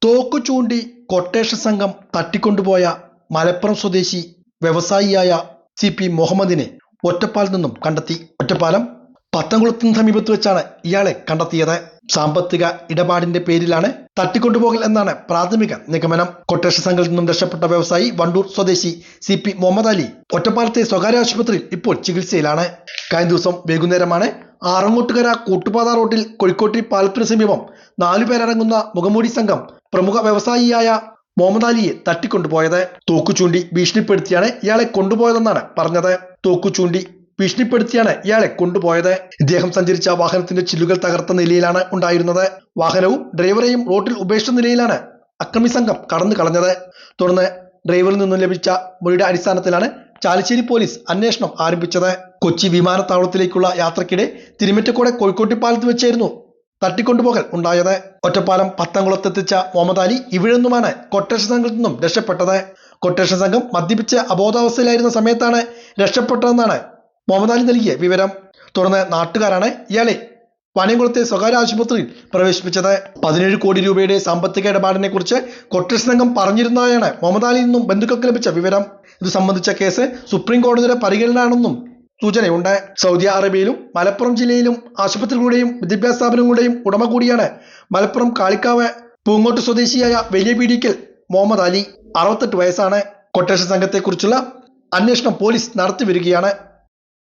തോക്കു ചൂണ്ടി കൊട്ടേഷൻ സംഘം തട്ടിക്കൊണ്ടുപോയ മലപ്പുറം സ്വദേശി വ്യവസായിയായ CP മുഹമ്മദിനെ ഒറ്റപ്പാലത്ത് നിന്നും കണ്ടെത്തി. ഒറ്റപ്പാലം പത്തംകുളത്തിന് സമീപത്ത് വെച്ചാണ് ഇയാളെ കണ്ടെത്തിയത്. സാമ്പത്തിക ഇടപാടിന്റെ പേരിലാണ് തട്ടിക്കൊണ്ടുപോകൽ എന്നാണ് പ്രാഥമിക നിഗമനം. കൊട്ടേഷൻ സംഘത്തിൽ നിന്നും രക്ഷപ്പെട്ട വ്യവസായി വണ്ടൂർ സ്വദേശി CP മുഹമ്മദ് അലി ഒറ്റപ്പാലത്തെ സ്വകാര്യ ആശുപത്രിയിൽ ഇപ്പോൾ ചികിത്സയിലാണ്. കഴിഞ്ഞ ദിവസം വൈകുന്നേരമാണ് ആറങ്ങോട്ടുകര കൂട്ടുപാത റോഡിൽ കോഴിക്കോട്ടി പാലത്തിന് സമീപം 4 പേരടങ്ങുന്ന മുഖംമൂടി സംഘം പ്രമുഖ വ്യവസായിയായ മുഹമ്മദ് അലിയെ തട്ടിക്കൊണ്ടുപോയത്. തോക്കു ചൂണ്ടി ഭീഷണിപ്പെടുത്തിയാണ് ഇയാളെ കൊണ്ടുപോയതെന്നാണ് പറഞ്ഞത്. തോക്കു ചൂണ്ടി ഭീഷണിപ്പെടുത്തിയാണ് ഇയാളെ കൊണ്ടുപോയത്. ഇദ്ദേഹം സഞ്ചരിച്ച വാഹനത്തിന്റെ ചില്ലുകൾ തകർത്ത നിലയിലാണ് ഉണ്ടായിരുന്നത്. വാഹനവും ഡ്രൈവറെയും റോഡിൽ ഉപേക്ഷിച്ച നിലയിലാണ് അക്രമി സംഘം കടന്നു കളഞ്ഞത്. തുടർന്ന് ഡ്രൈവറിൽ നിന്നും ലഭിച്ച മൊഴിയുടെ അടിസ്ഥാനത്തിലാണ് ചാലിശ്ശേരി പോലീസ് അന്വേഷണം ആരംഭിച്ചത്. കൊച്ചി വിമാനത്താവളത്തിലേക്കുള്ള യാത്രക്കിടെ തിരുമറ്റക്കോടെ കോഴിക്കോട്ടി പാലത്ത് വെച്ചായിരുന്നു തട്ടിക്കൊണ്ടുപോകൽ ഉണ്ടായത്. ഒറ്റപ്പാലം പത്തംകുളത്തെത്തിച്ച മുഹമ്മദ് അലി ഇവിടെ നിന്നുമാണ് കൊട്ടേഷൻ സംഘത്തിൽ നിന്നും രക്ഷപ്പെട്ടത്. കൊട്ടേഷൻ സംഘം മദ്യപിച്ച് അബോധാവസ്ഥയിലായിരുന്ന സമയത്താണ് രക്ഷപ്പെട്ടതെന്നാണ് മുഹമ്മദ് അലി നൽകിയ വിവരം. തുടർന്ന് നാട്ടുകാരാണ് ഇയാളെ വാണിയംകുളത്തെ സ്വകാര്യ ആശുപത്രിയിൽ പ്രവേശിപ്പിച്ചത്. 17 കോടി രൂപയുടെ സാമ്പത്തിക ഇടപാടിനെ കുറിച്ച് കൊട്ടേഷൻ സംഘം പറഞ്ഞിരുന്നതായാണ് മുഹമ്മദ് അലിയിൽ നിന്നും ബന്ധുക്കൾക്ക് ലഭിച്ച വിവരം. ഇത് സംബന്ധിച്ച കേസ് സുപ്രീം കോടതിയുടെ പരിഗണനയാണെന്നും സൂചനയുണ്ട്. സൗദി അറേബ്യയിലും മലപ്പുറം ജില്ലയിലും ആശുപത്രികളുടെയും വിദ്യാഭ്യാസ സ്ഥാപനങ്ങളുടെയും ഉടമ കൂടിയാണ് മലപ്പുറം കാളിക്കാവ് പൂങ്ങോട്ട് സ്വദേശിയായ വലിയ പീടിക്കൽ മുഹമ്മദ് അലി. 68 വയസ്സാണ്. കൊട്ടേഷൻ സംഘത്തെക്കുറിച്ചുള്ള അന്വേഷണം പോലീസ് നടത്തി വരികയാണ്.